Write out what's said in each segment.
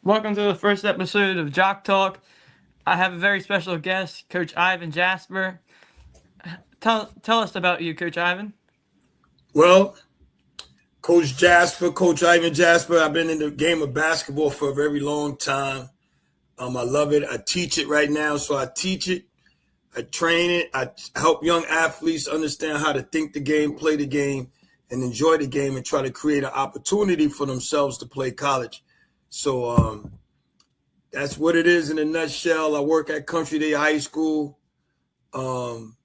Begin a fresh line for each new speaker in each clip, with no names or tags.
Welcome to the first episode of Jocktalk. I have a very special guest, Coach Ivan Jasper. Tell us about you, Coach Ivan.
Well, Coach Jasper, Coach Ivan Jasper, I've been in the game of basketball for a very long time. I love it. I teach it right now, so I teach it. I train it. I help young athletes understand how to think the game, play the game, and enjoy the game, and try to create an opportunity for themselves to play college. So that's what it is in a nutshell. I work at Country Day High School. Um,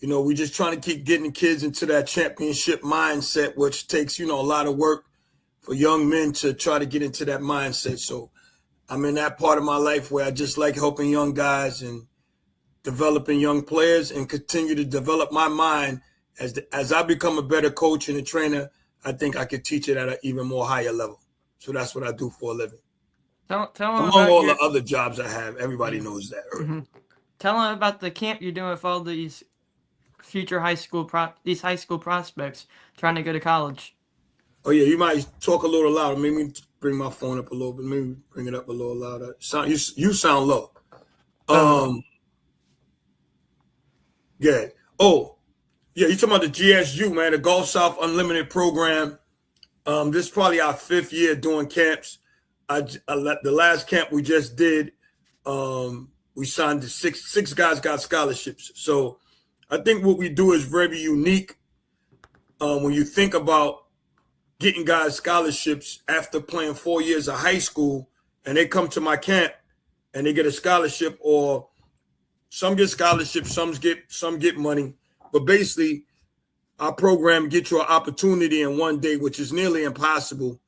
we're just trying to keep getting the kids into that championship mindset, which takes, a lot of work for young men to try to get into that mindset. So I'm in that part of my life where I just like helping young guys and developing young players and continue to develop my mind as I become a better coach and a trainer. I think I could teach it at an even more higher level. So that's what I do for a living.
Tell them
Among
about
all
your.
the other jobs I have, everybody knows that.
Mm-hmm. Tell them about the camp you're doing with all these future these high school prospects trying to go to college.
Oh yeah, you might talk a little louder. Maybe bring my phone up a little bit. Maybe bring it up a little louder. You sound low. Yeah. Oh, yeah. You talking about the GSU, man? The Gulf South Unlimited program. This is probably our 5th year doing camps. The last camp we just did, we signed the six guys got scholarships. So I think what we do is very unique. When you think about getting guys scholarships after playing 4 years of high school, and they come to my camp and they get a scholarship, or some get scholarships, some get money. But basically, our program gets you an opportunity in one day, which is nearly impossible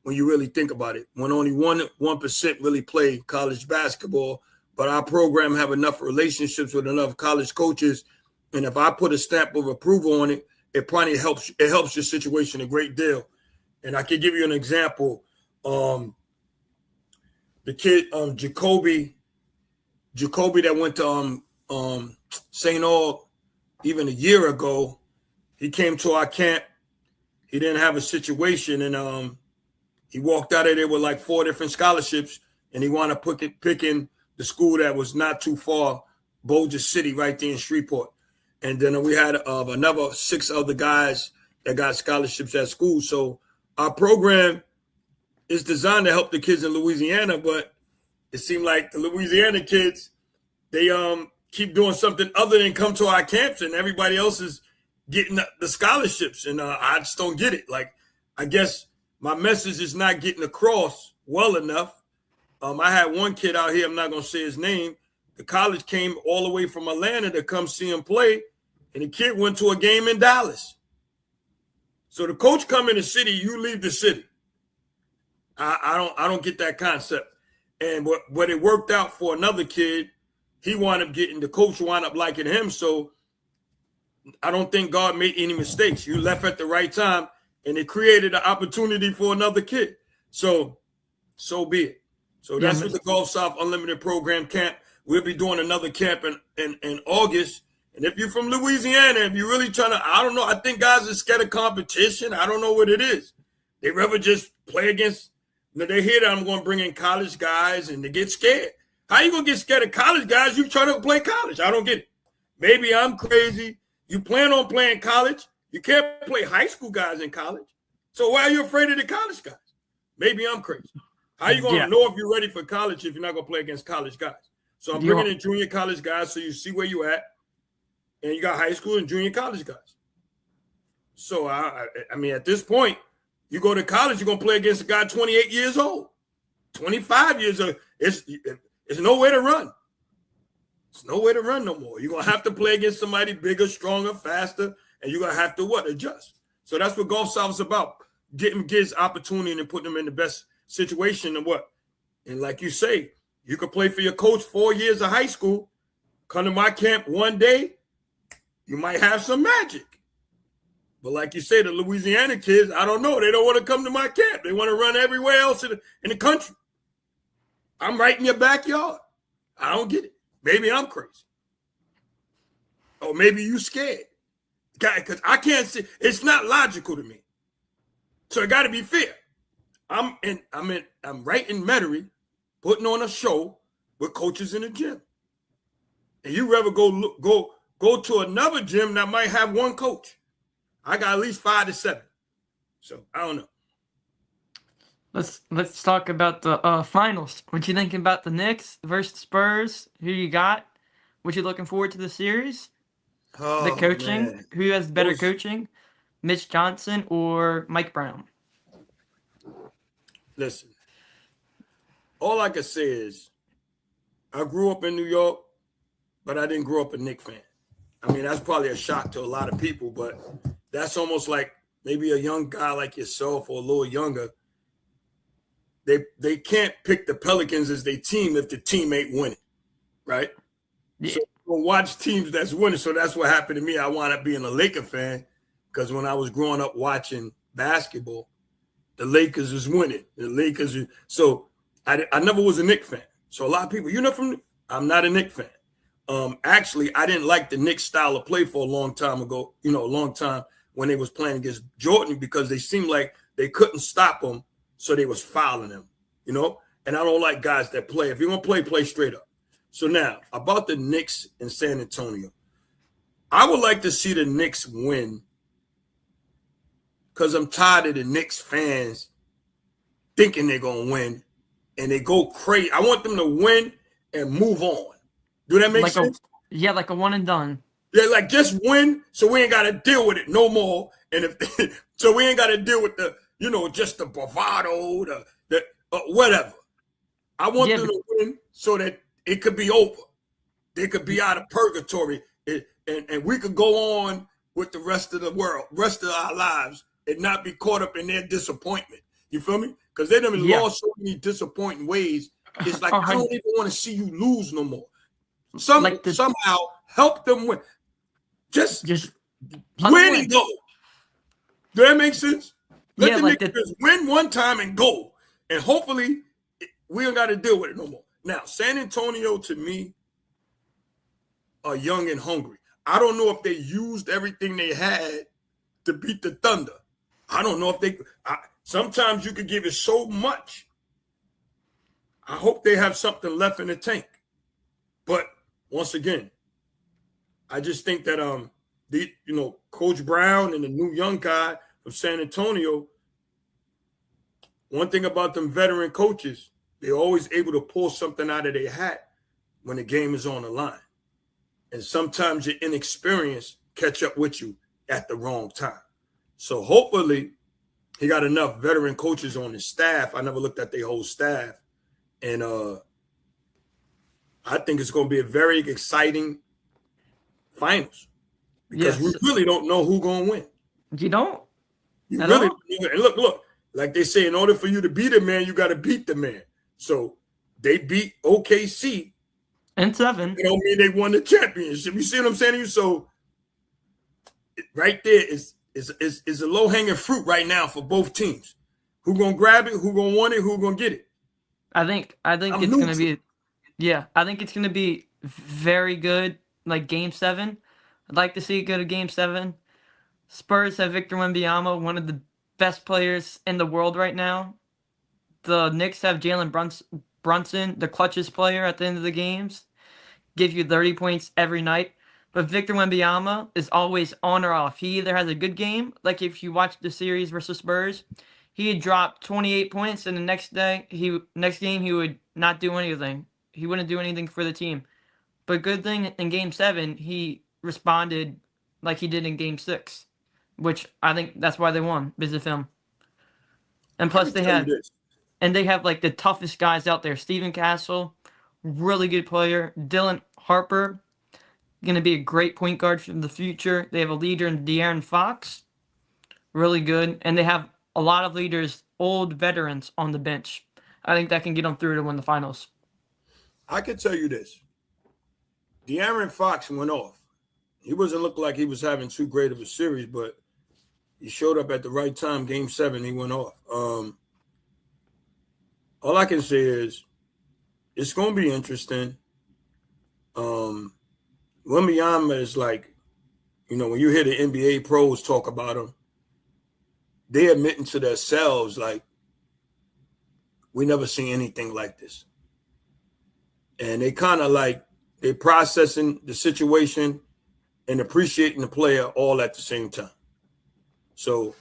when you really think about it. When only 1% really play college basketball, but our program have enough relationships with enough college coaches, and if I put a stamp of approval on it, it probably helps. It helps your situation a great deal. And I can give you an example. The kid Jacoby that went to St. Aug even a year ago, he came to our camp. He didn't have a situation, and he walked out of there with like 4 different scholarships, and he wound up picking the school that was not too far, Bossier City, right there in Shreveport. And then we had another 6 other guys that got scholarships at school. So our program is designed to help the kids in Louisiana, but it seemed like the Louisiana kids, they keep doing something other than come to our camps, and everybody else is getting the scholarships, and I just don't get it. Like, I guess my message is not getting across well enough. I had one kid out here, I'm not going to say his name. The college came all the way from Atlanta to come see him play, and the kid went to a game in Dallas. So the coach come in the city, you leave the city. I don't get that concept. And what it worked out for another kid, he wound up the coach wound up liking him. So I don't think God made any mistakes. You left at the right time, and it created an opportunity for another kid. So be it. So that's what the Gulf South Unlimited program camp. We'll be doing another camp in August. And if you're from Louisiana, if you're really trying to, I don't know, I think guys are scared of competition. I don't know what it is. They rather just play against, they hear that I'm going to bring in college guys, and they get scared. How you going to get scared of college guys? You trying to play college. I don't get it. Maybe I'm crazy. You plan on playing college. You can't play high school guys in college. So why are you afraid of the college guys? Maybe I'm crazy. How are you going to know if you're ready for college if you're not going to play against college guys? So I'm bringing in junior college guys so you see where you're at. And you got high school and junior college guys. So, I mean, at this point, you go to college, you're going to play against a guy 28 years old, 25 years old. It's nowhere to run. It's nowhere to run no more. You're going to have to play against somebody bigger, stronger, faster, and you're going to have to adjust. So that's what Gulf South is about, getting kids opportunity and putting them in the best situation and what. And like you say, you could play for your coach 4 years of high school, come to my camp one day, you might have some magic. But like you say, the Louisiana kids, I don't know. They don't want to come to my camp. They want to run everywhere else in the country. I'm right in your backyard. I don't get it. Maybe I'm crazy. Or maybe you scared. Because I can't see. It's not logical to me. So it got to be fair. I'm right in Metairie, putting on a show with coaches in the gym. And you rather go to another gym that might have one coach. I got at least 5 to 7. So I don't know.
Let's talk about the finals. What you thinking about the Knicks versus Spurs? Who you got? What you looking forward to the series? The
Oh
coaching.
man.
Who has better coaching? Mitch Johnson or Mike Brown?
Listen, all I can say is I grew up in New York, but I didn't grow up a Knicks fan. I mean, that's probably a shock to a lot of people, but that's almost like maybe a young guy like yourself or a little younger. They can't pick the Pelicans as their team if the team ain't winning, right?
Yeah.
So we'll watch teams that's winning. So that's what happened to me. I wound up being a Laker fan because when I was growing up watching basketball, the Lakers was winning. So I never was a Knicks fan. So a lot of people, I'm not a Knicks fan. Actually, I didn't like the Knicks style of play for a long time ago, a long time when they was playing against Jordan because they seemed like they couldn't stop them, so they was fouling him, And I don't like guys that play. If you're going to play straight up. So now, about the Knicks in San Antonio. I would like to see the Knicks win because I'm tired of the Knicks fans thinking they're going to win, and they go crazy. I want them to win and move on. Do that make sense?
Like a one and done.
Yeah, like just win so we ain't got to deal with it no more. And so we ain't got to deal with just the bravado, the whatever. I want them to win so that it could be over. They could be out of purgatory and we could go on with the rest of the world, rest of our lives and not be caught up in their disappointment. You feel me? Because they done lost so many disappointing ways. It's like, I don't even want to see you lose no more. Somehow help them win. Just win and go. Does that make sense? Let the Knicks win one time and go. And hopefully we don't got to deal with it no more. Now, San Antonio, to me, are young and hungry. I don't know if they used everything they had to beat the Thunder. I don't know if sometimes you could give it so much. I hope they have something left in the tank. But once again, I just think that Coach Brown and the new young guy from San Antonio, one thing about them veteran coaches, they're always able to pull something out of their hat when the game is on the line. And sometimes your inexperience catch up with you at the wrong time. So hopefully he got enough veteran coaches on his staff. I never looked at their whole staff. And I think it's going to be a very exciting finals because we really don't know who's going to win.
You don't?
You really don't. And look, like they say, in order for you to beat a man, you got to beat the man. So they beat OKC.
And 7.
It don't mean they won the championship. You see what I'm saying to you? So right there is a low-hanging fruit right now for both teams. Who going to grab it? Who going to want it? Who going to get it?
I think it's going to be I think it's going to be very good, like Game 7. I'd like to see it go to Game 7. Spurs have Victor Wembanyama, one of the best players in the world right now. The Knicks have Jalen Brunson, the clutchest player at the end of the games. Give you 30 points every night. But Victor Wembanyama is always on or off. He either has a good game, like if you watch the series versus Spurs, he had dropped 28 points, and the next game he would not do anything. He wouldn't do anything for the team. But good thing in Game 7, he responded like he did in Game 6, which I think that's why they won because of him. And plus they have like the toughest guys out there. Steven Castle, really good player. Dylan Harper, going to be a great point guard for the future. They have a leader in De'Aaron Fox, really good. And they have a lot of leaders, old veterans on the bench. I think that can get them through to win the finals.
I can tell you this. De'Aaron Fox went off. He wasn't looking like he was having too great of a series, but he showed up at the right time. Game 7, he went off. All I can say is it's going to be interesting. Wembanyama is like, when you hear the NBA pros talk about him, they admitting to themselves, like, we never seen anything like this. And they kind of like they processing the situation and appreciating the player all at the same time. So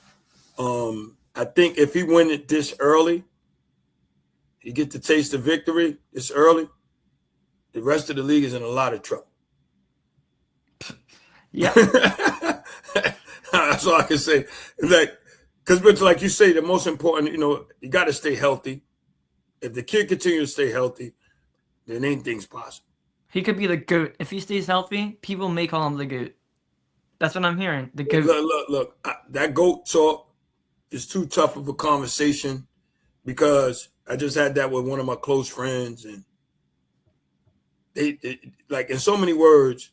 I think if he win it this early, he get to taste the victory this early, the rest of the league is in a lot of trouble.
Yeah.
That's all I can say. Because like you say, the most important, you got to stay healthy. If the kid continues to stay healthy, then anything's possible.
He could be the GOAT. If he stays healthy, people may call him the GOAT. That's what I'm hearing. The GOAT.
Look. That GOAT talk is too tough of a conversation because I just had that with one of my close friends, and they like, in so many words,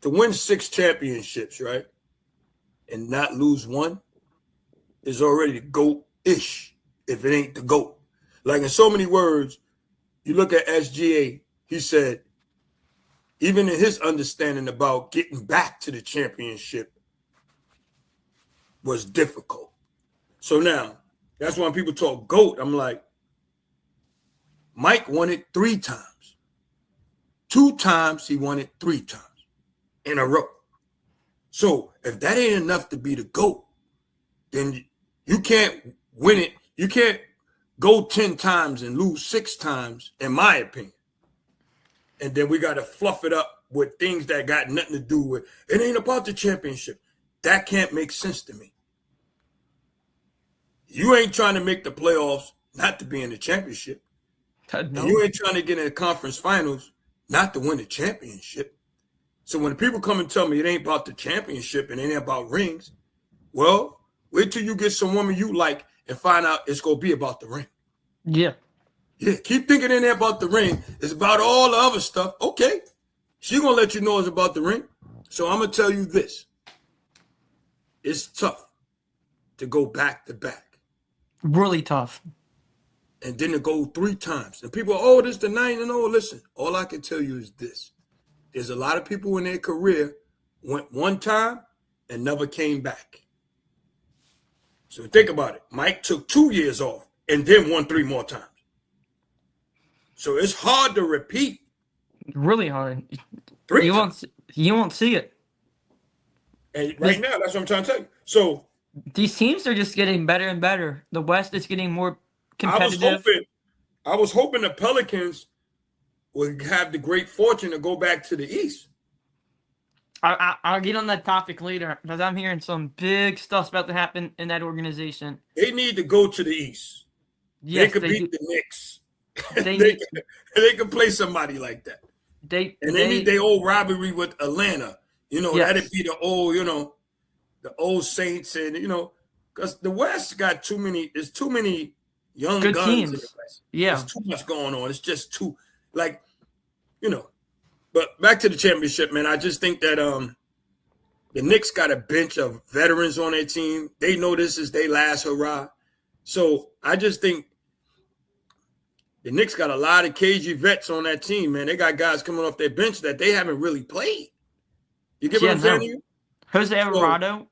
to win 6 championships, right, and not lose one is already the GOAT-ish, if it ain't the GOAT. Like, in so many words, you look at SGA, he said, even in his understanding about getting back to the championship was difficult. So now, that's when people talk GOAT, I'm like, Mike won it 3 times. 2 times he won it 3 times in a row. So if that ain't enough to be the GOAT, then you can't win it. You can't go 10 times and lose 6 times, in my opinion. And then we got to fluff it up with things that got nothing to do with, it ain't about the championship. That can't make sense to me. You ain't trying to make the playoffs not to be in the championship.
No.
And you ain't trying to get in the conference finals not to win the championship. So when people come and tell me it ain't about the championship and it ain't about rings, well, wait till you get some woman you like and find out it's going to be about the ring.
Yeah.
Yeah, keep thinking in there about the ring. It's about all the other stuff. Okay, she going to let you know it's about the ring. So I'm going to tell you this. It's tough to go back to back.
Really tough.
And then to go 3 times. And people, oh, this the 9-0. Listen, all I can tell you is this. There's a lot of people in their career went 1 time and never came back. So think about it. Mike took 2 years off and then won 3 more times. So it's hard to repeat.
Really hard.
3 times.
You won't see it.
And right now, that's what I'm trying to tell you. So
these teams are just getting better and better. The West is getting more competitive.
I was hoping the Pelicans would have the great fortune to go back to the East.
I'll get on that topic later because I'm hearing some big stuff's about to happen in that organization.
They need to go to the East.
Yes,
they could beat the Knicks. They could play somebody like that. They need their old rivalry with Atlanta. That'd be the old, the old Saints, and because the West got too many. There's too many young
good
guns
teams.
In the West.
Yeah,
there's too much going on. It's just too, But back to the championship, man. I just think that the Knicks got a bench of veterans on their team. They know this is their last hurrah. So I just think the Knicks got a lot of cagey vets on that team, man. They got guys coming off their bench that they haven't really played. You get what I'm saying to you?
Jose Alvarado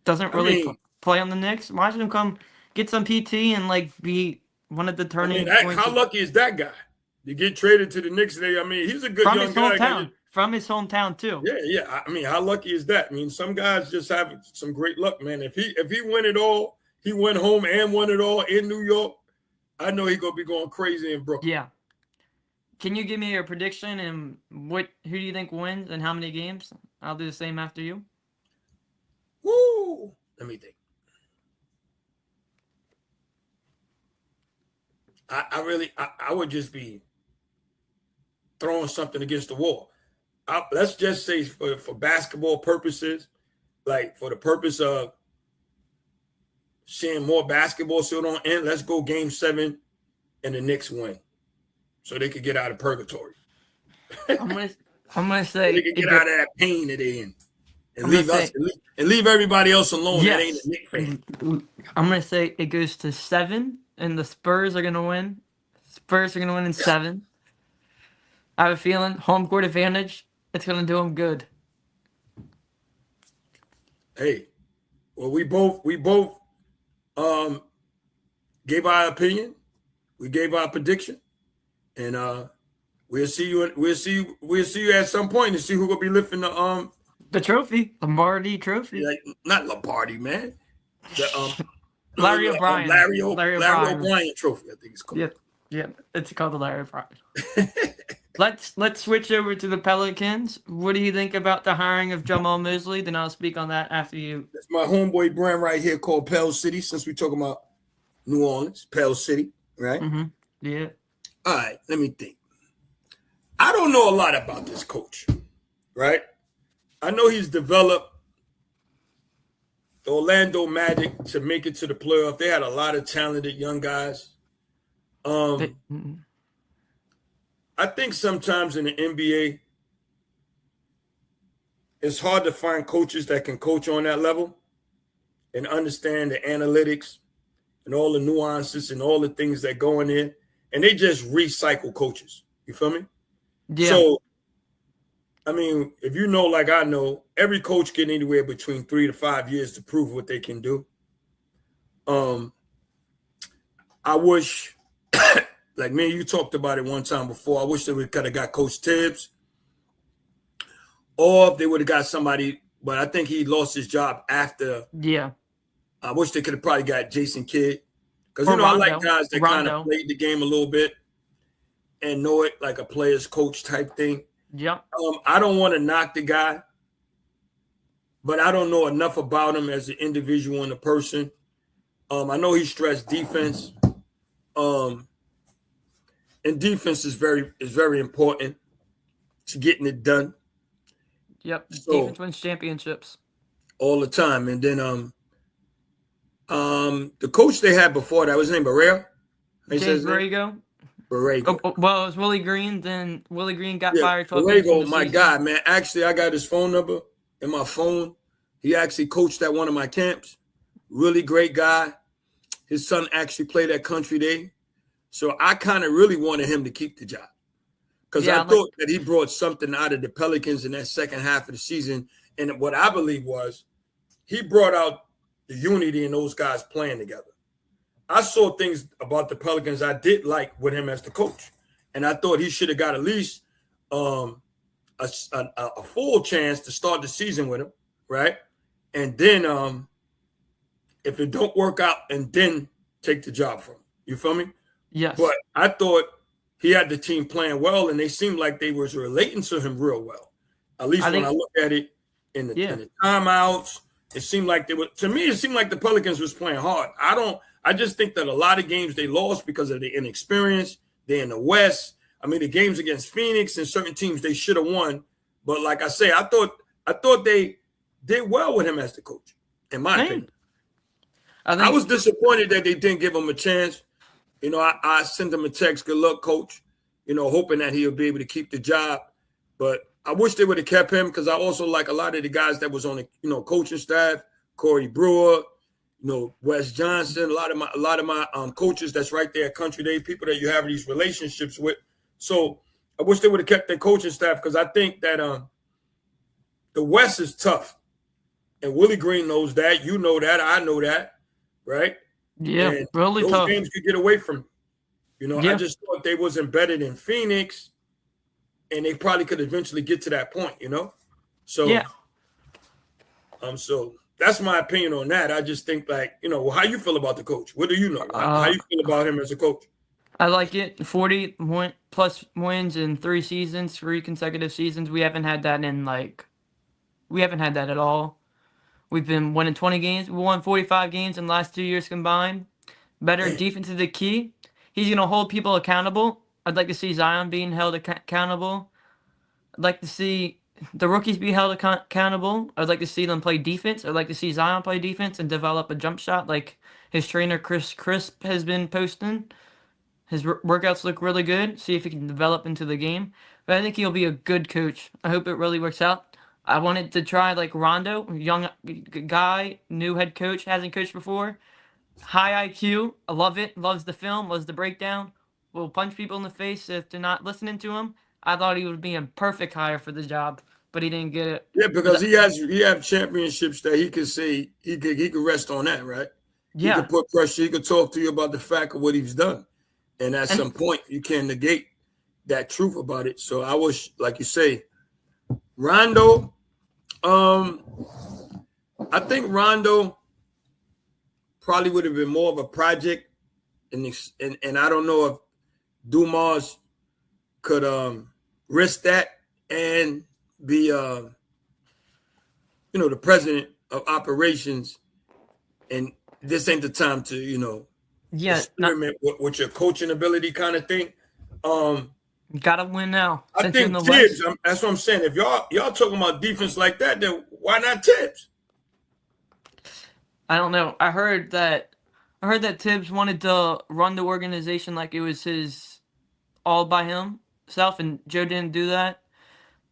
doesn't really play on the Knicks. Watch him come get some PT and be one of the turning points.
How lucky is that guy to get traded to the Knicks today? He's a good young guy.
From his hometown too.
Yeah. How lucky is that? Some guys just have some great luck, man. If he win it all, he went home and won it all in New York, I know he's gonna be going crazy in Brooklyn.
Yeah. Can you give me your prediction and who do you think wins and how many games? I'll do the same after you.
Woo! Let me think. I would just be throwing something against the wall. Let's just say for basketball purposes, for the purpose of seeing more basketball so don't end, let's go game 7 and the Knicks win so they could get out of purgatory.
I'm gonna say
they could get out of that pain that they're in and leave everybody else alone that ain't a Knicks fan.
I'm gonna say it goes to 7 and the Spurs are gonna win. Spurs are gonna win in 7. I have a feeling home court advantage. It's gonna do them good.
Hey, well, we both gave our opinion. we gave our prediction, and we'll see you at some point to see who will be lifting
the trophy, Lombardi trophy.
like, not Lombardi, man. The
Larry O'Brien.
Larry O'Brien trophy, I think it's called.
Yeah, it's called the Larry O'Brien. Let's switch over to the Pelicans. What do you think about the hiring of Jamal Mosley? Then I'll speak on that after you.
That's my homeboy brand right here called Pell City. Since we're talking about New Orleans, Pell City, right?
Mm-hmm. Yeah.
All right, let me think. I don't know a lot about this coach, right? I know he's developed the Orlando Magic to make it to the playoff. They had a lot of talented young guys. I think sometimes in the NBA, it's hard to find coaches that can coach on that level and understand the analytics and all the nuances and all the things that go in there. And they just recycle coaches. You feel me?
Yeah.
So, I mean, if you know, like I know, every coach get anywhere between 3 to 5 years to prove what they can do. I wish, like me and you talked about it one time before, I wish they would could have got Coach Tibbs, or if they would have got somebody, but I think he lost his job after.
Yeah.
I wish they could have probably got Jason Kidd, because you know I like guys that kind of played the game a little bit and know it like a player's coach type thing.
Yeah.
I don't want to knock the guy, but I don't know enough about him as an individual and a person. I know he stressed defense. And defense is very important to getting it done.
Yep. So, defense wins championships
all the time. And then the coach they had before that was his name Barrera.
James Borrego.
Borrego.
Oh, well, it was Willie Green. Then Willie Green got fired.
Borrego, my guy, man. Actually, I got his phone number in my phone. He actually coached at one of my camps. Really great guy. His son actually played at Country Day. So I kind of really wanted him to keep the job, because I thought that he brought something out of the Pelicans in that second half of the season. And what I believe was he brought out the unity in those guys playing together. I saw things about the Pelicans I did like with him as the coach. And I thought he should have got at least a full chance to start the season with him, right? And then if it don't work out, and then take the job from him. You feel me?
Yes.
But I thought he had the team playing well, and they seemed like they was relating to him real well. At least when I look at it in the timeouts, it seemed like they were. To me, it seemed like the Pelicans was playing hard. I just think that a lot of games they lost because of the inexperience. They're in the West. I mean, the games against Phoenix and certain teams they should have won. But like I say, I thought they did well with him as the coach, in my opinion. I was disappointed that they didn't give him a chance. You know, I sent him a text, good luck, coach, you know, hoping that he'll be able to keep the job. But I wish they would have kept him, because I also like a lot of the guys that was on the, you know, coaching staff, Corey Brewer, you know, Wes Johnson, a lot of my coaches that's right there at Country Day, people that you have these relationships with. So I wish they would have kept their coaching staff, because I think that the West is tough. And Willie Green knows that. You know that. I know that. Right?
Yeah,
and
really
those
tough.
Games could get away from, you know. I just thought they was embedded in Phoenix, and they probably could eventually get to that point, you know. So so that's my opinion on that. I just think, like, you know, how you feel about the coach? What do you know? How you feel about him as a coach?
I like it. 40 plus wins in 3 seasons, 3 consecutive seasons. We haven't had that at all. We've been winning 20 games. We won 45 games in the last 2 years combined. Better defense is the key. He's going to hold people accountable. I'd like to see Zion being held accountable. I'd like to see the rookies be held accountable. I'd like to see them play defense. I'd like to see Zion play defense and develop a jump shot like his trainer, Chris Crisp, has been posting. His workouts look really good. See if he can develop into the game. But I think he'll be a good coach. I hope it really works out. I wanted to try like Rondo, young guy, new head coach, hasn't coached before. High IQ, I love it. Loves the film, loves the breakdown. Will punch people in the face if they're not listening to him. I thought he would be a perfect hire for the job, but he didn't get it.
Yeah, because he have championships that he could say he could rest on that, right?
Yeah.
He could put pressure. He could talk to you about the fact of what he's done. And at some point, you can't negate that truth about it. So I wish, like you say, Rondo. I think Rondo probably would have been more of a project, and I don't know if Dumas could risk that and be the president of operations, and this ain't the time to experiment with your coaching ability kind of thing.
Gotta win now.
I think Tibbs. That's what I'm saying. If y'all talking about defense like that, then why not Tibbs?
I don't know. I heard that Tibbs wanted to run the organization like it was his all by himself, and Joe didn't do that.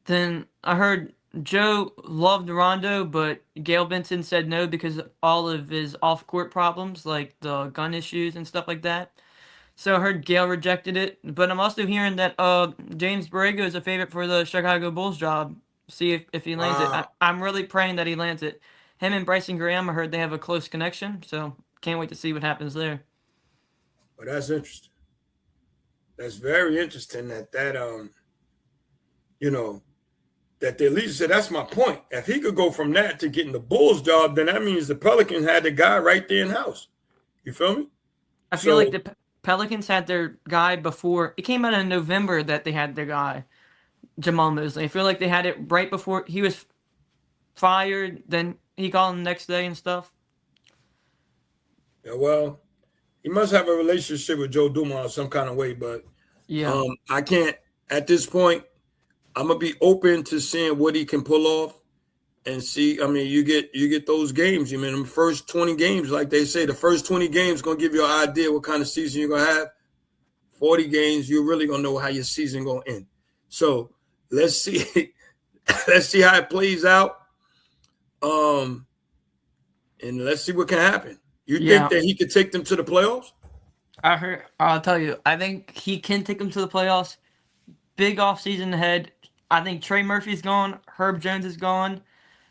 Then I heard Joe loved Rondo, but Gail Benson said no because of all of his off-court problems, like the gun issues and stuff like that. So I heard Gail rejected it, but I'm also hearing that James Borrego is a favorite for the Chicago Bulls job. See if he lands it. I'm really praying that he lands it. Him and Bryson Graham, I heard they have a close connection, so can't wait to see what happens there.
Well, that's interesting. That's very interesting that that the leader said, that's my point. If he could go from that to getting the Bulls job, then that means the Pelicans had the guy right there in house. You feel me?
I feel like the Pelicans had their guy before. It came out in November that they had their guy, Jamal Mosley. I feel like they had it right before he was fired. Then he called him the next day and stuff.
Yeah, well, he must have a relationship with Joe Dumas some kind of way, but
yeah,
I can't at this point. I'm gonna be open to seeing what he can pull off and see. I mean, you get those games. You mean the first 20 games, like they say, the first 20 games gonna give you an idea what kind of season you're gonna have. 40 games, you're really gonna know how your season gonna end. So let's see, let's see how it plays out. And let's see what can happen. You think that he could take them to the playoffs?
I'll tell you, I think he can take them to the playoffs. Big offseason ahead. I think Trey Murphy's gone. Herb Jones is gone.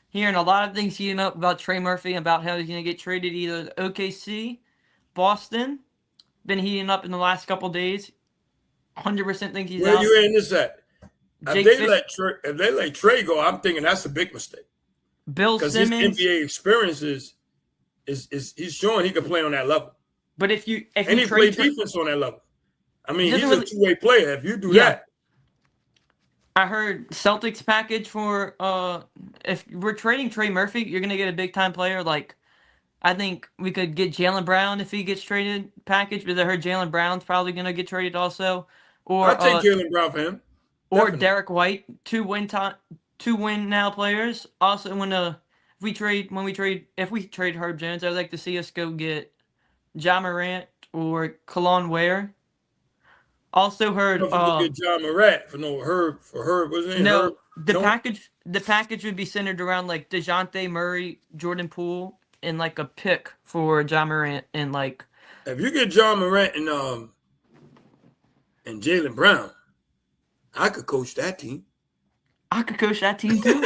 Hearing a lot of things heating up about Trey Murphy, about how he's going to get traded either to OKC, Boston. Been heating up in the last couple days. 100% think he's out.
Where you in this at? If they let Trey go, I'm thinking that's a big mistake.
Bill Simmons.
Because his NBA experience is he's showing he can play on that level.
But if
he plays defense on that level. I mean, he's a two-way player. If you do that.
I heard Celtics package for if we're trading Trey Murphy, you're gonna get a big time player. Like I think we could get Jaylen Brown if he gets traded package, because I heard Jaylen Brown's probably gonna get traded also. Or
I'll take Jaylen Brown for him.
Or definitely. Derek White, two win now players. Also if we trade Herb Jones, I'd like to see us go get Ja Morant or Kalon Ware. Also heard
get John Morant for Herb. What's his name?
No,
Herb
the package would be centered around like DeJounte Murray, Jordan Poole, and like a pick for John Morant and like.
If you get John Morant and Jaylen Brown, I could coach that team.
I could coach that team too.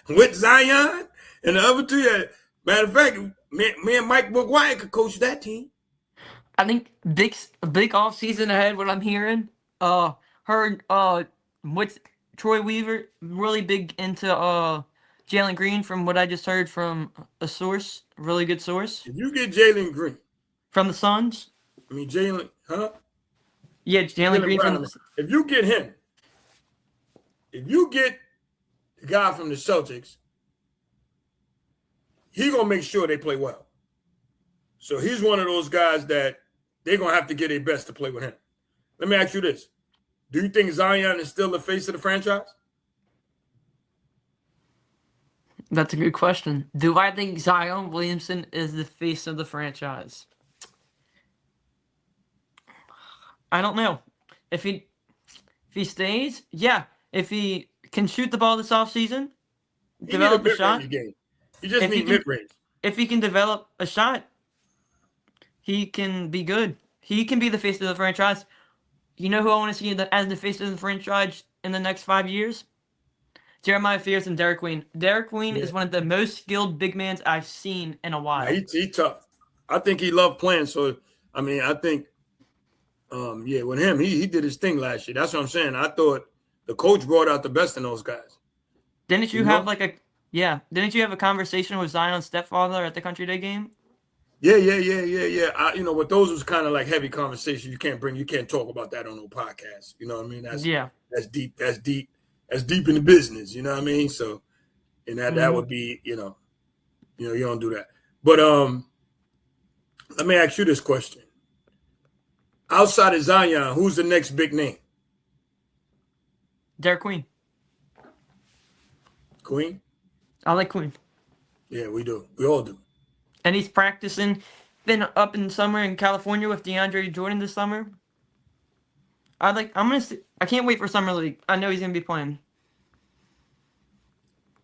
With Zion and the other two. Matter of fact, me and Mike McGuire could coach that team.
I think big off season ahead. What I'm hearing, heard what's Troy Weaver really big into Jalen Green from what I just heard from a source, really good source.
If you get Jalen Green
from the Suns,
I mean Jalen, huh?
Yeah, Jalen Green from the.
If you get him, if you get the guy from the Celtics, he's gonna make sure they play well. So he's one of those guys that they're going to have to get their best to play with him. Let me ask you this. Do you think Zion is still the face of the franchise?
That's a good question. Do I think Zion Williamson is the face of the franchise? I don't know. If he stays, yeah. If he can shoot the ball this offseason, develop a shot.
Game. You just need mid-range.
If he can develop a shot, he can be good. He can be the face of the franchise. You know who I want to see as the face of the franchise in the next 5 years? Jeremiah Fears and Derek Queen. Derek Queen is one of the most skilled big men I've seen in a while.
He's tough. I think he loved playing, so I mean, I think, with him, he did his thing last year. That's what I'm saying. I thought the coach brought out the best in those guys.
Didn't you have Didn't you have a conversation with Zion's stepfather at the Country Day game?
Yeah. With those was kind of like heavy conversation. You can't talk about that on no podcast. You know what I mean? That's deep. That's deep in the business. You know what I mean? So, and that would be, you don't do that. But let me ask you this question: outside of Zion, who's the next big name?
Derek Queen.
Queen?
I like Queen.
Yeah, we do. We all do.
And he's practicing. Been up in summer in California with DeAndre Jordan this summer. I can't wait for Summer League. I know he's gonna be playing.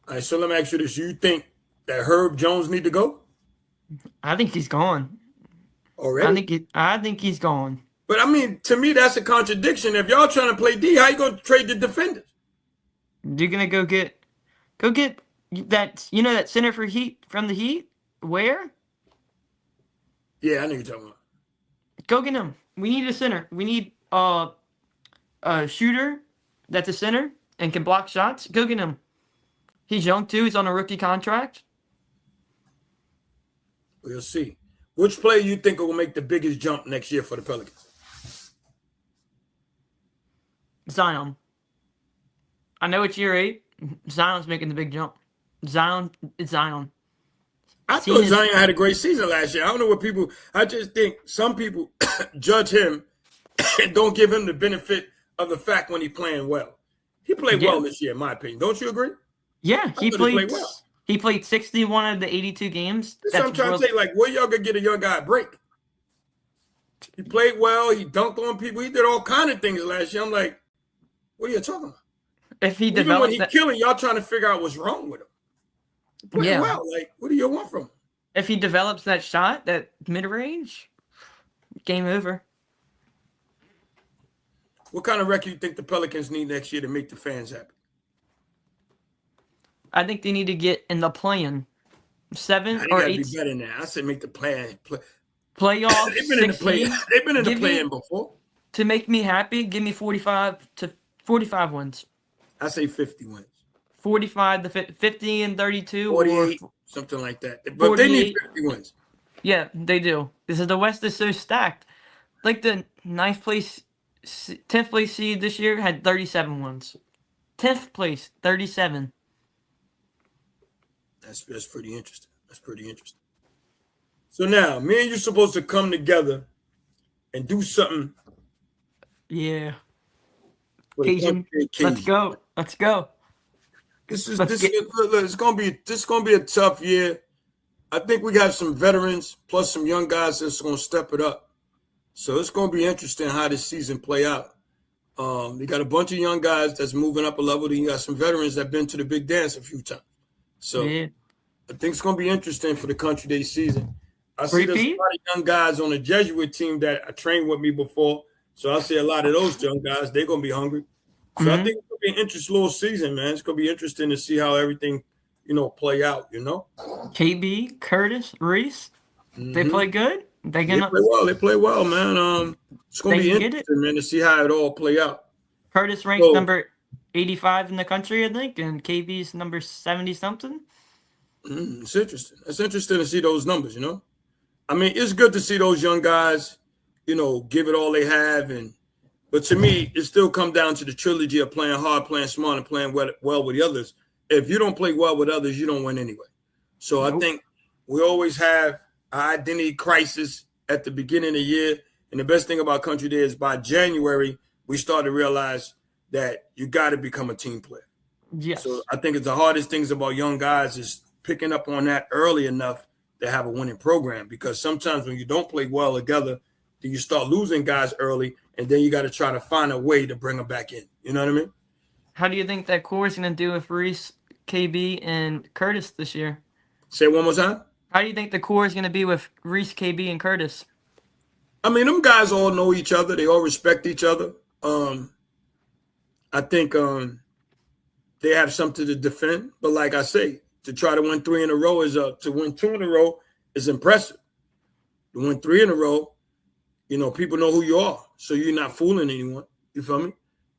All right, so let me ask you this: you think that Herb Jones need to go?
I think he's gone.
Already?
I think he's gone.
But I mean, to me, that's a contradiction. If y'all trying to play D, how you gonna trade the defenders?
You're gonna go get that that center for Heat from the Heat? Where?
Yeah, I know you're talking about.
Go get him. We need a center. We need a shooter that's a center and can block shots. Go get him. He's young too. He's on a rookie contract.
We'll see. Which player you think will make the biggest jump next year for the Pelicans?
Zion. I know it's year 8. Zion's making the big jump. Zion.
I thought Zion had a great season last year. I don't know what people. I just think some people judge him and don't give him the benefit of the fact when he's playing well. He played well this year, in my opinion. Don't you agree?
Yeah, he played well. He played 61 of the 82 games.
That's what I'm trying to say. Like, where y'all gonna get a young guy a break? He played well. He dunked on people. He did all kind of things last year. I'm like, what are you talking about?
If he
Even when he's killing, y'all trying to figure out what's wrong with him. He played well. Like, what do you want from him?
If he develops that shot, that mid-range, game over.
What kind of record you think the Pelicans need next year to make the fans happy?
I think they need to get in the play-in 7 or 8.
Be better than that. I said make the playoffs.
They've
been in the play. They've been in the play-in before.
To make me happy, give me 45 wins.
I say 50 wins.
45 to 50 and 32
48, or something like that. But they need 50 wins.
Yeah, they do. Because the West is so stacked. Like the 10th place seed this year had 37 wins. 10th place, 37.
That's pretty interesting. So now, me and you supposed to come together and do something.
Yeah. Cajun. Let's go.
This is gonna be a tough year. I think we got some veterans plus some young guys that's gonna step it up. So it's gonna be interesting how this season play out. You got a bunch of young guys that's moving up a level. Then you got some veterans that been to the big dance a few times. So I think it's gonna be interesting for the Country Day season. I see there's a lot of young guys on the Jesuit team that I trained with me before. So I see a lot of those young guys. They're gonna be hungry. So I think it's gonna be an interesting little season, man. It's gonna be interesting to see how everything, play out.
KB, Curtis, Reese, they play good. They play
well. They play well, man. It's gonna be interesting, man, to see how it all play out.
Curtis ranked number 85 in the country, I think, and KB's number 70 something.
It's interesting. It's interesting to see those numbers. I mean, it's good to see those young guys, give it all they have. But to me, it still comes down to the trilogy of playing hard, playing smart, and playing well with the others. If you don't play well with others, you don't win anyway. So I think we always have an identity crisis at the beginning of the year. And the best thing about Country Day is by January, we start to realize that you got to become a team player.
Yes.
So I think it's the hardest things about young guys is picking up on that early enough to have a winning program. Because sometimes when you don't play well together, then you start losing guys early, and then you got to try to find a way to bring them back in. You know what I mean?
How do you think that core is going to do with Reese, KB, and Curtis this year?
Say it one more time.
How do you think the core is going to be with Reese, KB, and Curtis?
I mean, them guys all know each other. They all respect each other. I think they have something to defend. But like I say, to try to win 3 in a row to win 2 in a row is impressive. To win 3 in a row people know who you are, so you're not fooling anyone. You feel me?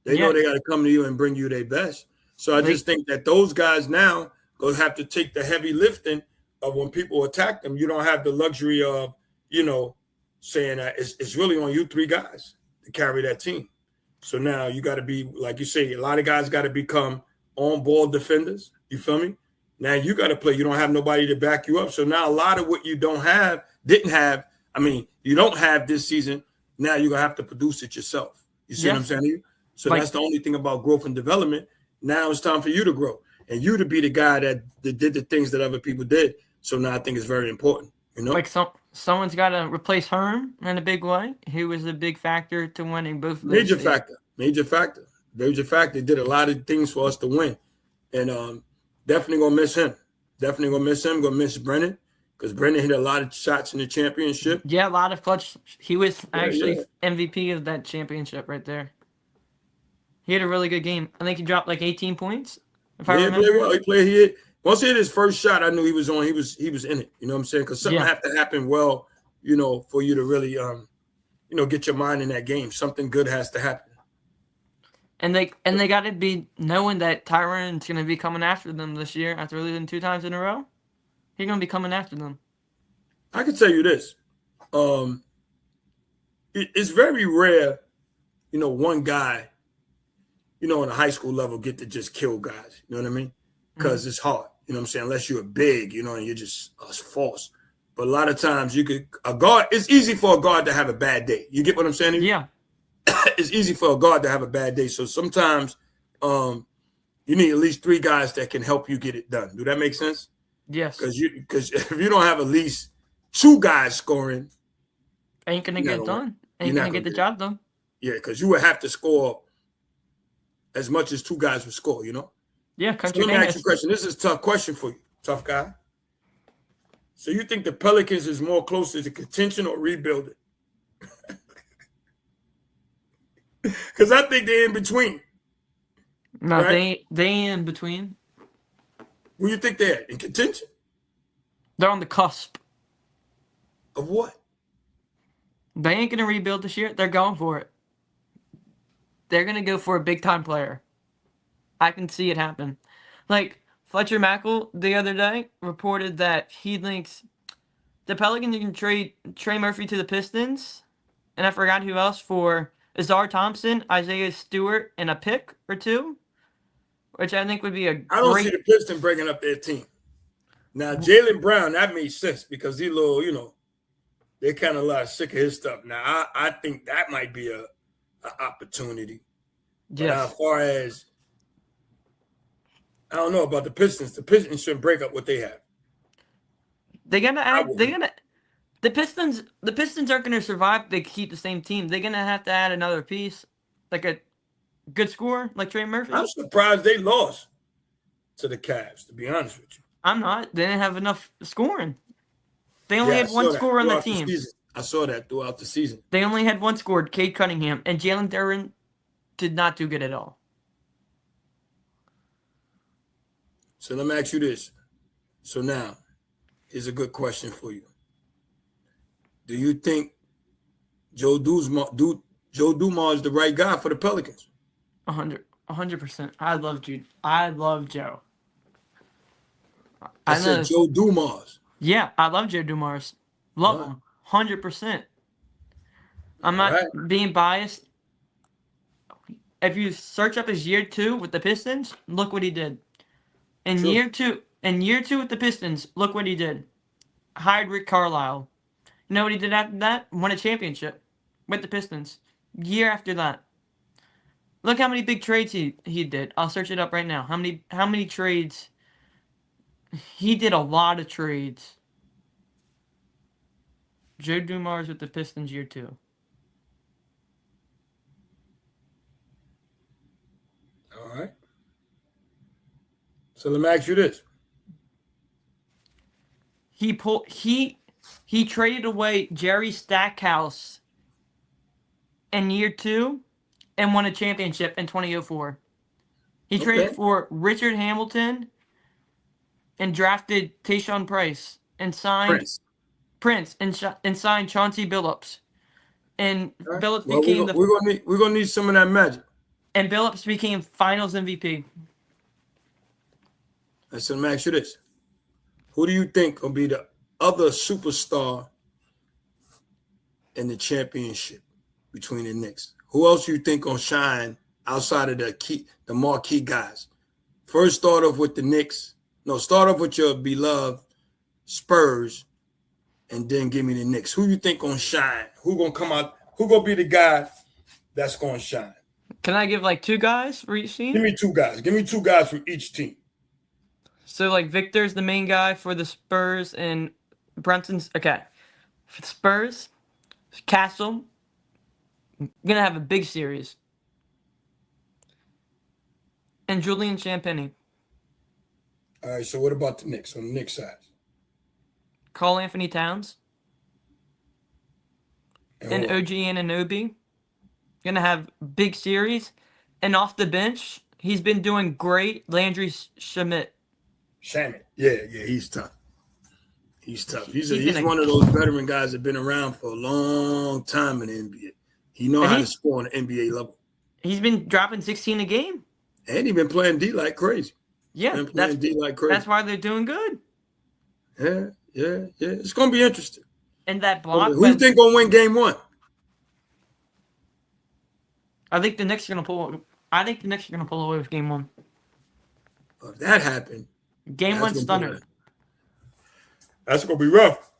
They know
Yeah,
they got to come to you and bring you their best. So I
like
just think that those guys now will have to take the heavy lifting of when people attack them. You don't have the luxury of, saying that it's really on you three guys to carry that team. So now you got to be, like you say, a lot of guys got to become on-ball defenders. You feel me? Now you got to play. You don't have nobody to back you up. So now a lot of what you didn't have, you don't have this season. Now you're going to have to produce it yourself. You see what
yeah,
I'm saying to you? So
like
that's the only thing about growth and development. Now it's time for you to grow and you to be the guy that did the things that other people did. So now I think it's very important,
like someone's got to replace Herm in a big way. He was a big factor to winning both of those
Major
states.
factor. Major factor. Major factor. Did a lot of things for us to win. And definitely going to miss him. Definitely going to miss him. Going to miss Brennan because Brennan hit a lot of shots in the championship.
Yeah, a lot of clutch. He was actually
Yeah.
MVP of that championship right there. He had a really good game. I think he dropped like 18 points, if I
Yeah, he played
remember.
well. He hit. Once he hit his first shot, I knew he was on. He was in it. You know what I'm saying? Because something
Yeah,
have to happen well, for you to really, get your mind in that game. Something good has to happen.
and they got to be knowing that Tyron's going to be coming after them this year after losing 2 times in a row. He's going to be coming after them.
I can tell you this. It's very rare, one guy, on a high school level get to just kill guys. You know what I mean? Because it's hard. You know what I'm saying? Unless you're big, and you're just false. But a lot of times it's easy for a guard to have a bad day. You get what I'm saying?
Yeah.
It's easy for a guard to have a bad day. So sometimes you need at least 3 guys that can help you get it done. Do that make sense?
Yes.
Because if you don't have at least 2 guys scoring,
Ain't going to get done. Ain't going to get the job done.
Yeah, because you would have to score as much as 2 guys would score,
Yeah,
So let me ask you a question. This is a tough question for you, tough guy. So you think the Pelicans is more closer to contention or rebuilding? Because I think they're in between.
No,
right?
they in between.
Where you think they're at? In contention?
They're on the cusp.
Of what?
They ain't going to rebuild this year. They're going for it. They're going to go for a big-time player. I can see it happen. Like, Fletcher Mackel the other day reported that he thinks the Pelicans can trade Trey Murphy to the Pistons, and I forgot who else, for Azar Thompson, Isaiah Stewart, and a pick or 2, which I think would be a great...
I don't see the Pistons breaking up their team. Now, Jaylen Brown, that makes sense because he little, they're kind of like sick of his stuff. Now, I think that might be an opportunity. But
Yes.
as far as, I don't know about the Pistons. The Pistons shouldn't break up what they have.
They're gonna add. The Pistons aren't gonna survive if they keep the same team. They're gonna have to add another piece, like a good scorer like Trey Murphy.
I'm surprised they lost to the Cavs, to be honest with you.
I'm not. They didn't have enough scoring. They only had one scorer on the team.
I saw that throughout the season.
They only had one scored, Cade Cunningham, and Jalen Duren did not do good at all.
So let me ask you this. So now, here's a good question for you. Do you think Joe Dumars is the right guy for the Pelicans?
100%. I love Jude. I love Joe.
I said Joe Dumars.
Yeah, I love Joe Dumars. Love him. 100%. I'm not being biased. If you search up his year 2 with the Pistons, look what he did. In year two with the Pistons, look what he did. Hired Rick Carlisle. You know what he did after that? Won a championship with the Pistons. Year after that. Look how many big trades he did. I'll search it up right now. How many trades? He did a lot of trades. Joe Dumars with the Pistons year 2.
All right. So let me ask you this.
He traded away Jerry Stackhouse in year 2 and won a championship in 2004. He traded for Richard Hamilton and drafted Tayshaun Price and signed Prince and signed Chauncey Billups. And
All right.
Billups
Well,
became
we're gonna need some of that magic.
and Billups became Finals MVP.
And so let me ask you this: who do you think will be the other superstar in the championship between the Knicks? Who else you think gonna shine outside of the marquee guys? First, start off with the Knicks. No, start off with your beloved Spurs, and then give me the Knicks. Who you think gonna shine? Who gonna come out? Who gonna be the guy that's gonna shine?
Can I give like two guys for each team?
Give me two guys. Give me two guys for each team.
So like Victor's the main guy for the Spurs and Brunson's okay. For the Spurs, Castle gonna have a big series. And Julian Champagny.
All right. So what about the Knicks on the Knicks side?
Carl Anthony Towns. And
who else?
OG Anunoby. Gonna have big series. And off the bench, he's been doing great. Landry Shamet.
Shaman. Yeah, he's tough. He's tough. He's
been
one of those veteran guys that have been around for a long time in the NBA. He knows how to score on the NBA level.
He's been dropping 16 a game.
And he's been playing D like crazy.
Yeah, that's why they're doing good.
Yeah. It's gonna be interesting.
And that block.
Who do you think gonna win game one?
I think the Knicks are gonna pull away with game one.
Well, if that happened,
game one stunner.
That's gonna be rough.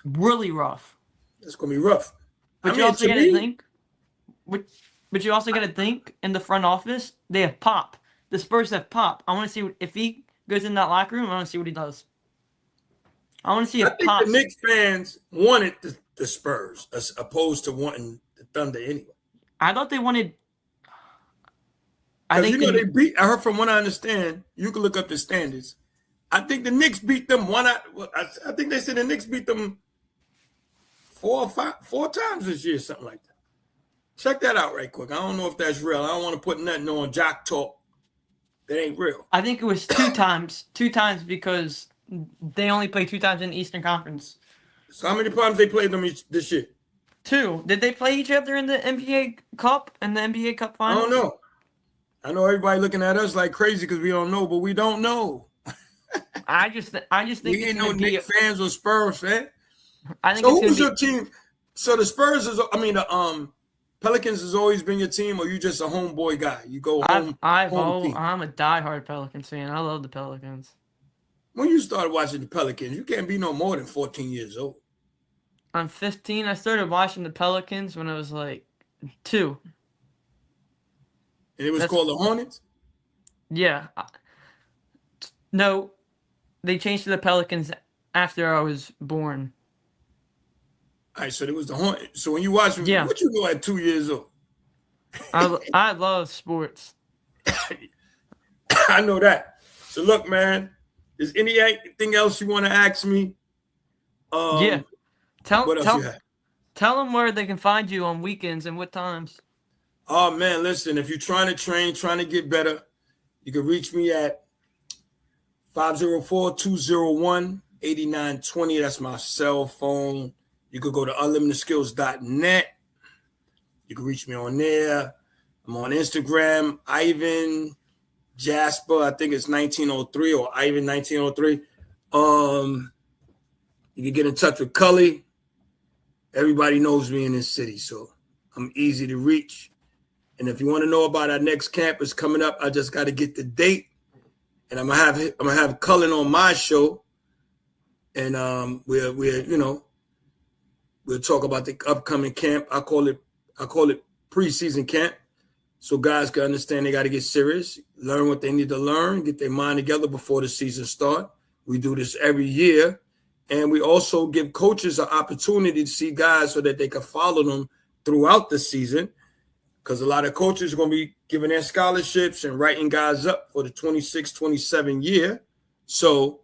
Really rough.
That's gonna be rough.
But you also gotta think. But you also gotta think in the front office they have Pop. The Spurs have Pop. I want to see if he goes in that locker room. I want to see what he does. I want to see if Pop.
The Knicks fans wanted the Spurs as opposed to wanting the Thunder anyway.
I thought they wanted.
Because they beat. I heard from what I understand. You can look up the standards. I think the Knicks beat them I think they said the Knicks beat them 4 times this year, something like that. Check that out right quick. I don't know if that's real. I don't want to put nothing on Jocktalk that ain't real.
I think it was 2 times. 2 times because they only play 2 times in the Eastern Conference.
So how many times they played them this year?
2. Did they play each other in the NBA Cup and the NBA Cup Finals?
I don't know. I know everybody looking at us like crazy because we don't know, but we don't know.
I just think
we ain't no Knicks fans or Spurs fan.
I think
so. Who's your team? So the Spurs the Pelicans has always been your team, or you just a homeboy guy? You go home.
I'm a diehard Pelicans fan. I love the Pelicans.
When you started watching the Pelicans, you can't be no more than 14 years old.
I'm 15. I started watching the Pelicans when I was like 2.
And it was called the Hornets?
Yeah. No, they changed to the Pelicans after I was born.
All right, so it was the Hornets. So when you watch them, what you know at 2 years old?
I love sports.
I know that. So look, man, is anything else you want to ask me?
Yeah. Tell them where they can find you on weekends and what times.
Oh, man, listen, if you're trying to train, trying to get better, you can reach me at 504-201-8920. That's my cell phone. You could go to unlimitedskills.net. You can reach me on there. I'm on Instagram, Ivan Jasper. I think it's 1903 or Ivan 1903. You can get in touch with Cully. Everybody knows me in this city, so I'm easy to reach. And if you want to know about our next camp, it's coming up. I just got to get the date, and I'm gonna have Cullen on my show, and we'll talk about the upcoming camp. I call it preseason camp, so guys can understand they got to get serious, learn what they need to learn, get their mind together before the season start. We do this every year, and we also give coaches an opportunity to see guys so that they can follow them throughout the season. Because a lot of coaches are going to be giving their scholarships and writing guys up for the 26-27 year. So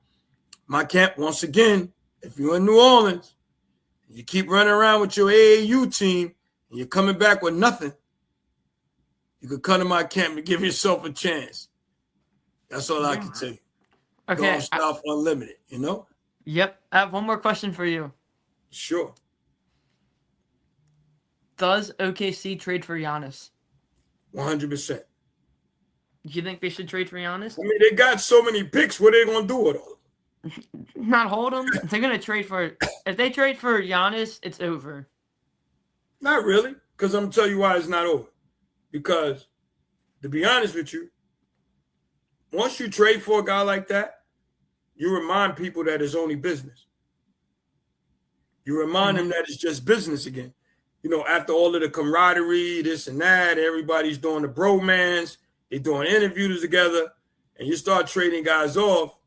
my camp, once again, if you're in New Orleans, you keep running around with your AAU team and you're coming back with nothing, you could come to my camp and give yourself a chance. That's all I can tell you.
Okay.
Golf Style Unlimited, you know?
Yep. I have one more question for you.
Sure.
Does OKC trade for Giannis?
100%.
Do you think they should trade for Giannis?
I mean, they got so many picks. What are they going to do with all of them?
Not hold them. They're going to trade for. If they trade for Giannis, it's over.
Not really, because I'm going to tell you why it's not over. Because, to be honest with you, once you trade for a guy like that, you remind people that it's only business. You remind them that it's just business again. You know, after all of the camaraderie, this and that, everybody's doing the bromance, they're doing interviews together, and you start trading guys off,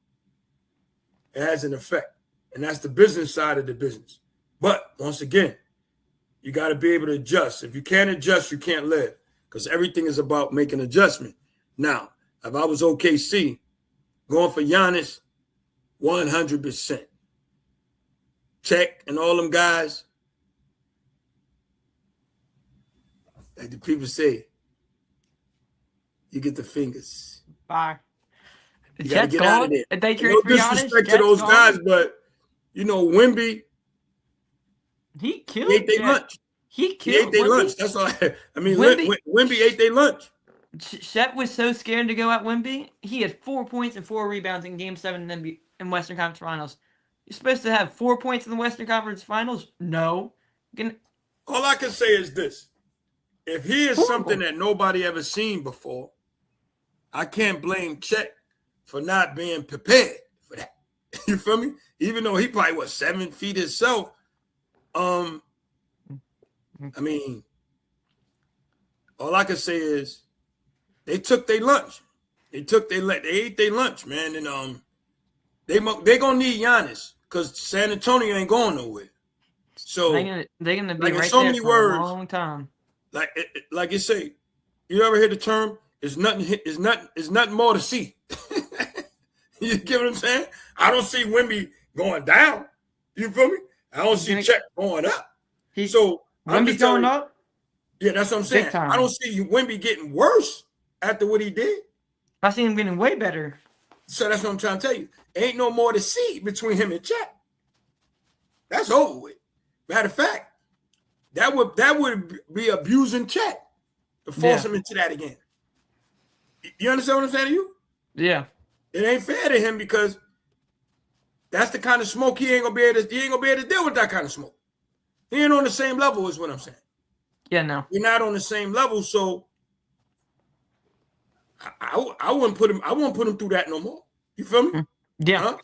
it has an effect. And that's the business side of the business. But once again, you got to be able to adjust. If you can't adjust, you can't live, because everything is about making adjustment. Now, if I was OKC, going for Giannis, 100%. Check and all them guys, like the people say, you get the fingers.
Bye.
You got to get out of there.
If they trade
No
for Giannis,
disrespect to those guys, but, you know, Wemby,
he killed.
He ate their lunch.
He killed.
He ate their lunch. That's all. I mean, Wemby ate their lunch.
Shep was so scared to go at Wemby. He had 4 points and 4 rebounds in Game 7 in Western Conference Finals. You're supposed to have 4 points in the Western Conference Finals? No.
All I can say is this. If he is something that nobody ever seen before, I can't blame Chet for not being prepared for that. You feel me? Even though he probably was 7 feet himself. I mean, all I can say is they took their lunch. They ate their lunch, man. And they gonna need Giannis because San Antonio ain't going nowhere. So
they're gonna be
like
right
so
there
many
for
words,
a long time.
Like you say, you ever hear the term? It's nothing more to see. You get what I'm saying? I don't see Wemby going down. You feel me? I don't see Chet going up.
So Wemby going up?
Yeah, that's what I'm saying. I don't see Wemby getting worse after what he did.
I see him getting way better.
So that's what I'm trying to tell you. Ain't no more to see between him and Chet. That's over with. Matter of fact, that would be abusing Chet to force him into that again. You understand what I'm saying to you?
Yeah.
It ain't fair to him because that's the kind of smoke he ain't gonna be able to deal with that kind of smoke. He ain't on the same level, is what I'm saying.
Yeah, no.
You're not on the same level, so I wouldn't put him through that no more. You feel me?
Yeah.
Huh?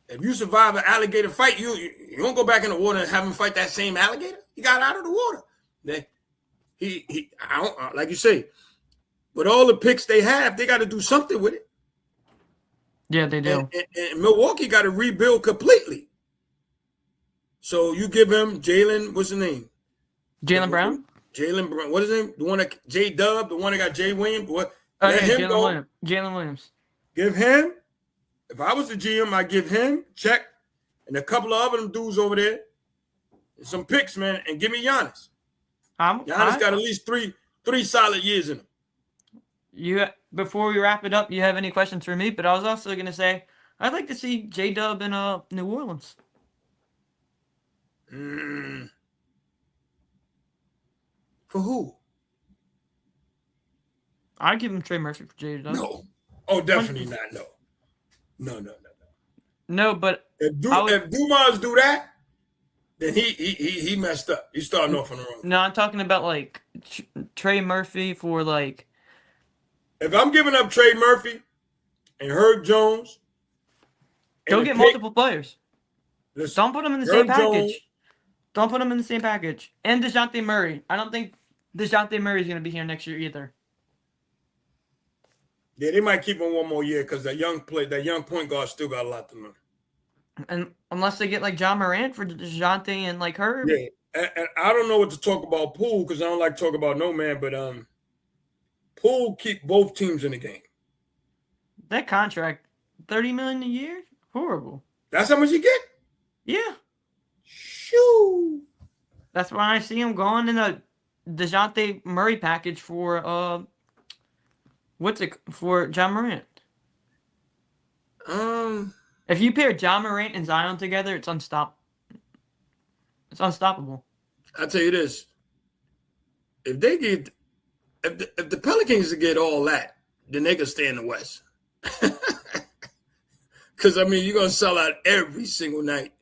If you survive an alligator fight, you don't go back in the water and have him fight that same alligator. He got out of the water. I don't, like you say, with all the picks they have, they got to do something with it.
Yeah, they do.
And Milwaukee got to rebuild completely. So you give him Jalen, what's his name?
Jalen Brown?
Jalen Brown. What is his name? The one that J-Dub, the one that got Jay Williams. What?
Let him go. Jalen Williams.
Give him. If I was the GM, I'd give him, check, and a couple of other dudes over there, and some picks, man, and give me Giannis. Giannis got at least three solid years in him.
Before we wrap it up, you have any questions for me? But I was also going to say, I'd like to see J-Dub in New Orleans.
For who?
I'd give him Trey Murphy for J-Dub.
No. Oh, definitely not. No. No.
No, but
if Dumas do that, then he messed up. He's starting off on the wrong.
No, I'm talking about like Trey Murphy for like.
If I'm giving up Trey Murphy and Herb Jones,
go get multiple players.
Listen,
don't put them in the same package. Don't put them in the same package. And DeJounte Murray. I don't think DeJounte Murray is going to be here next year either.
Yeah, they might keep him one more year because that young point guard still got a lot to learn.
And unless they get like John Morant for DeJounte and like Herb.
Yeah, and I don't know what to talk about Poole because I don't like to talk about no man, but Poole keep both teams in the game.
That contract, $30 million a year, horrible.
That's how much you get?
Yeah.
Shoo.
That's why I see him going in a DeJounte Murray package for for John Morant. If you pair John Morant and Zion together, it's unstoppable.
I'll tell you this. if they get if the Pelicans get all that, then they can stay in the West. Because I mean, you're gonna sell out every single night,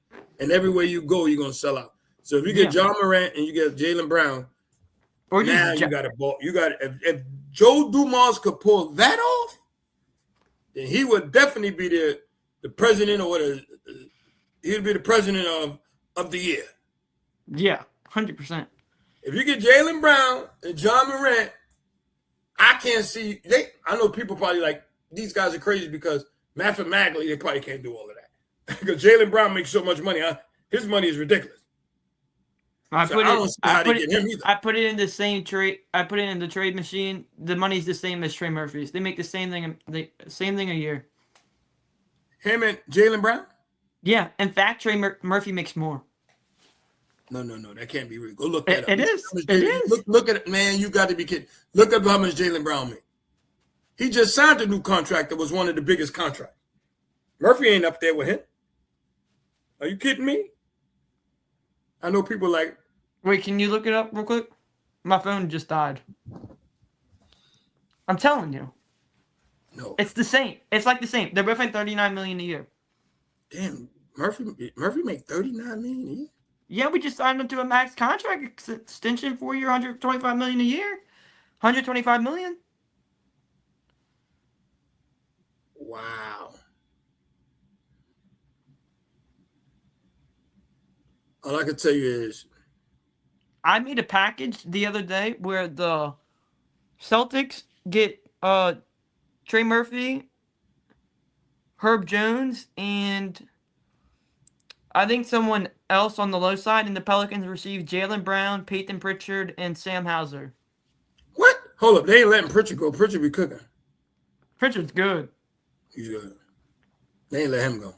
and everywhere you go, you're gonna sell out. So if you get John Morant and you get Jaylen Brown, or now you got a ball. You got if Joe Dumars could pull that off, then he would definitely be the president or he'd be the president of the year.
Yeah, 100%.
If you get Jaylen Brown and John Morant, I can't see. I know people probably like these guys are crazy because mathematically they probably can't do all of that because Jaylen Brown makes so much money. His money is ridiculous.
I put it in the same trade. I put it in the trade machine. The money's the same as Trey Murphy's. They make the same thing. Same thing a year.
Him and Jaylen Brown.
Yeah, in fact, Trey Murphy makes more.
No, that can't be real. Go look that up.
It is.
Look at it, man. You got to be kidding. Look up how much Jaylen Brown made. He just signed a new contract that was one of the biggest contracts. Murphy ain't up there with him. Are you kidding me? I know people like.
Wait, can you look it up real quick? My phone just died. I'm telling you.
No.
It's the same. It's like the same. They're both at $39 million a year.
Damn, Murphy make $39 million a year.
Yeah, we just signed him to a max contract extension, 4 year, $125 million a year, $125 million.
Wow. All I can tell you is,
I made a package the other day where the Celtics get Trey Murphy, Herb Jones, and I think someone else on the low side, and the Pelicans received Jaylen Brown, Peyton Pritchard, and Sam Hauser.
What? Hold up. They ain't letting Pritchard go. Pritchard be cooking.
Pritchard's good.
He's good. They ain't let him go.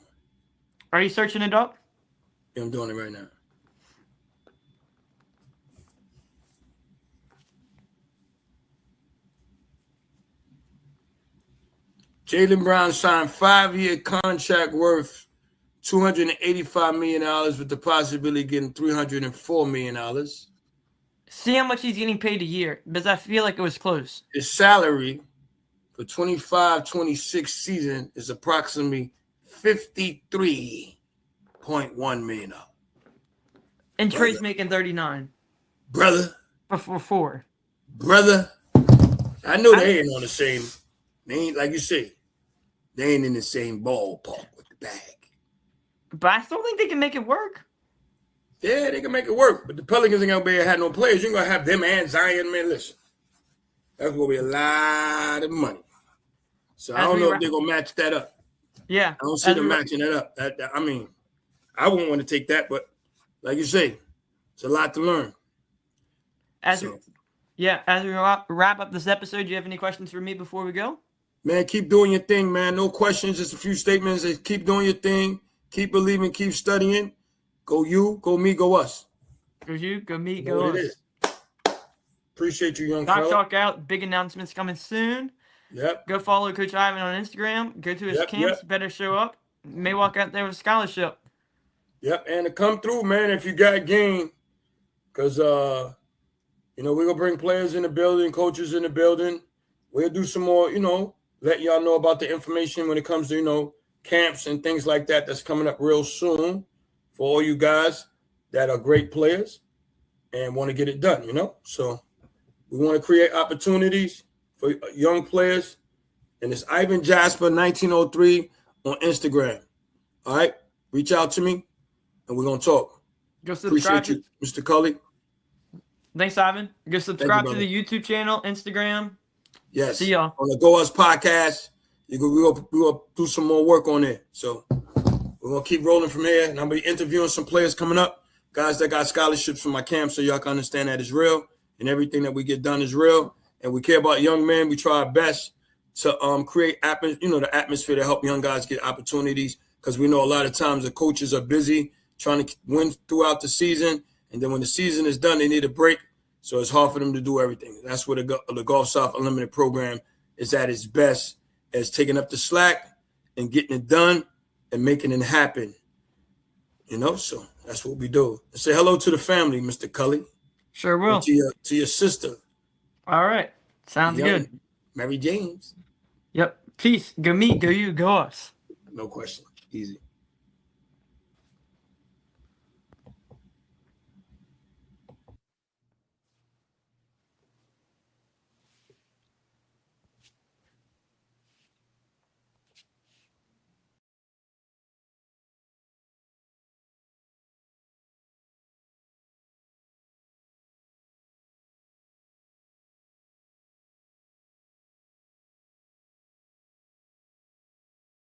Are you searching it up?
Yeah, I'm doing it right now. Jaylen Brown signed 5-year contract worth $285 million with the possibility of getting $304 million.
See how much he's getting paid a year, because I feel like it was close.
His salary for 25-26 season is approximately $53.1 million.
And Trey's making 39.
Brother.
For 4.
Brother. I know they ain't on the same. They ain't, like you say, they ain't in the same ballpark with the bag.
But I still think they can make it work.
Yeah, they can make it work. But the Pelicans ain't going to be able to have no players. You're going to have them and Zion. Man, listen. That's going to be a lot of money. So I don't know if they're going to match that up.
Yeah.
I don't see them matching that up. I mean, I wouldn't want to take that. But like you say, it's a lot to learn.
As we wrap up this episode, do you have any questions for me before we go?
Man, keep doing your thing, man. No questions, just a few statements. Keep doing your thing. Keep believing, keep studying. Go you, go me, go us.
Go you, go me, go us. It is.
Appreciate you, young fella.
Jocktalk out. Big announcements coming soon.
Yep.
Go follow Coach Ivan on Instagram. Go to his camps. Better show up. May walk out there with a scholarship.
Yep, and to come through, man, if you got a game. Because, we're going to bring players in the building, coaches in the building. We'll do some more, let y'all know about the information when it comes to, camps and things like that that's coming up real soon for all you guys that are great players and want to get it done, So we want to create opportunities for young players. And it's Ivan Jasper 1903 on Instagram. All right? Reach out to me and we're going to talk.
Go subscribe.
Appreciate you, Mr. Cully.
Thanks, Ivan. Go subscribe to the YouTube channel, Instagram.
Yes.
See y'all.
On the Go Us podcast. We're going to do some more work on it. So we're going to keep rolling from here. And I'm going to be interviewing some players coming up, guys that got scholarships from my camp, so y'all can understand that it's real and everything that we get done is real. And we care about young men. We try our best to create the atmosphere to help young guys get opportunities, because we know a lot of times the coaches are busy trying to win throughout the season. And then when the season is done, they need a break. So it's hard for them to do everything. That's where the Gulf South Unlimited program is at its best, as taking up the slack and getting it done and making it happen. So that's what we do. Say hello to the family, Mr. Cully.
Sure will.
And to your sister.
All right. Sounds good.
Mary James.
Yep. Peace. Go me. Go you. Go us.
No question. Easy.